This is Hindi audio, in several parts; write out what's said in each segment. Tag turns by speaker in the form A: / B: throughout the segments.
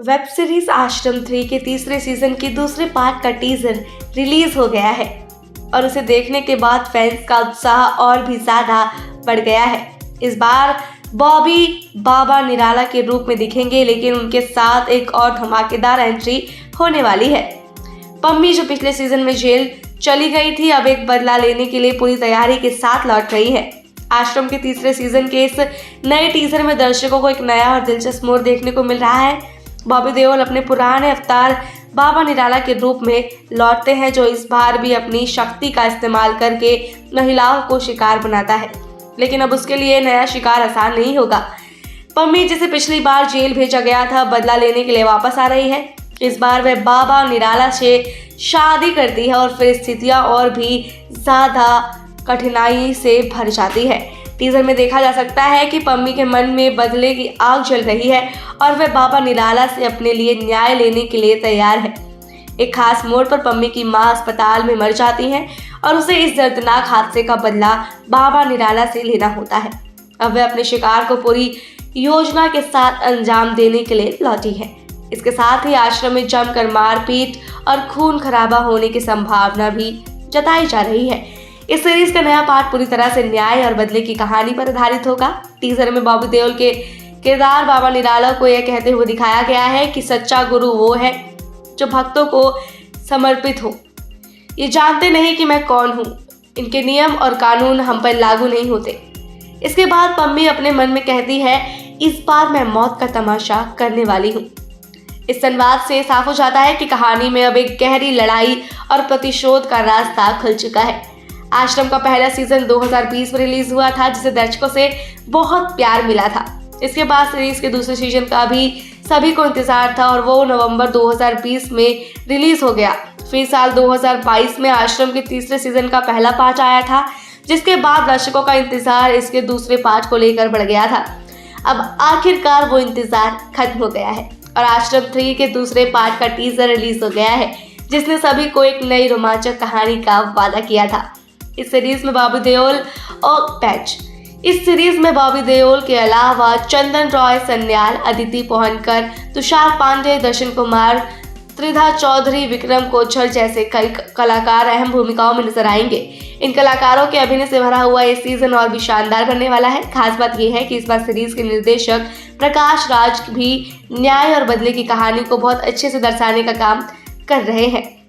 A: वेब सीरीज आश्रम 3 के तीसरे सीजन की दूसरे पार्ट का टीजर रिलीज हो गया है और उसे देखने के बाद फैंस का उत्साह और भी ज्यादा बढ़ गया है। इस बार बॉबी बाबा निराला के रूप में दिखेंगे, लेकिन उनके साथ एक और धमाकेदार एंट्री होने वाली है। पम्मी जो पिछले सीजन में जेल चली गई थी, अब एक बदला लेने के लिए पूरी तैयारी के साथ लौट रही है। आश्रम के तीसरे सीजन के इस नए टीजर में दर्शकों को एक नया और दिलचस्प मोड़ देखने को मिल रहा है। बॉबी देओल अपने पुराने अवतार बाबा निराला के रूप में लौटते हैं, जो इस बार भी अपनी शक्ति का इस्तेमाल करके महिलाओं को शिकार बनाता है। लेकिन अब उसके लिए नया शिकार आसान नहीं होगा। पम्मी जिसे पिछली बार जेल भेजा गया था, बदला लेने के लिए वापस आ रही है। इस बार वह बाबा निराला से शादी करती है और फिर स्थितियां और भी ज्यादा कठिनाई से भर जाती है। टीजर में देखा जा सकता है कि पम्मी के मन में बदले की आग जल रही है और वह बाबा निराला से अपने लिए न्याय लेने के लिए तैयार है। एक खास मोड़ पर पम्मी की मां अस्पताल में मर जाती है और उसे इस दर्दनाक हादसे का बदला बाबा निराला से लेना होता है। अब वह अपने शिकार को पूरी योजना के साथ अंजाम देने के लिए लौटी है। इसके साथ ही आश्रम में जमकर मारपीट और खून खराबा होने की संभावना भी जताई जा रही है। इस सीरीज का नया पार्ट पूरी तरह से न्याय और बदले की कहानी पर आधारित होगा। टीजर में बॉबी देओल के किरदार बाबा निराला को यह कहते हुए दिखाया गया है कि सच्चा गुरु वो है जो भक्तों को समर्पित हो। ये जानते नहीं कि मैं कौन हूँ, इनके नियम और कानून हम पर लागू नहीं होते। इसके बाद पम्मी अपने मन में कहती है, इस बार मैं मौत का तमाशा करने वाली हूँ। इस संवाद से साफ हो जाता है कि कहानी में अब एक गहरी लड़ाई और प्रतिशोध का रास्ता खुल चुका है। आश्रम का पहला सीजन 2020 में रिलीज हुआ था, जिसे दर्शकों से बहुत प्यार मिला था। इसके बाद सीरीज के दूसरे सीजन का भी सभी को इंतजार था और वो नवंबर 2020 में रिलीज हो गया। फिर साल 2022 में आश्रम के तीसरे सीजन का पहला पार्ट आया था, जिसके बाद दर्शकों का इंतजार इसके दूसरे पार्ट को लेकर बढ़ गया था। अब आखिरकार वो इंतजार खत्म हो गया है और आश्रम 3 के दूसरे पार्ट का टीजर रिलीज हो गया है, जिसने सभी को एक नई रोमांचक कहानी का वादा किया था। इस सीरीज में बॉबी देओल के अलावा चंदन रॉय सन्याल, अदिति पोहनकर, तुषार पांडे, दर्शन कुमार, त्रिधा चौधरी, विक्रम कोचर जैसे कई कलाकार अहम भूमिकाओं में नजर आएंगे। इन कलाकारों के अभिनय से भरा हुआ ये सीजन और भी शानदार बनने वाला है। खास बात यह है कि इस बार सीरीज के निर्देशक प्रकाश राज भी न्याय और बदले की कहानी को बहुत अच्छे से दर्शाने का काम कर रहे हैं।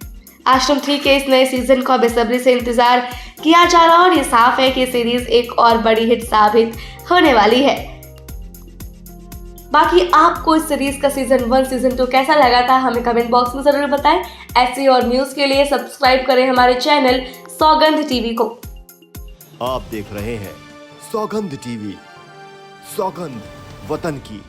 A: आश्रम 3 के इस नए सीजन का बेसब्री से इंतजार किया जा रहा है और ये साफ है कि सीरीज एक और बड़ी हिट साबित होने वाली है। बाकी आपको इस सीरीज का सीजन 1 सीजन 2 कैसा लगा था, हमें कमेंट बॉक्स में जरूर बताएं। ऐसी और न्यूज के लिए सब्सक्राइब करें हमारे चैनल सौगंध टीवी को।
B: आप देख रहे हैं सौगंध टीवी, सौगंध वतन की।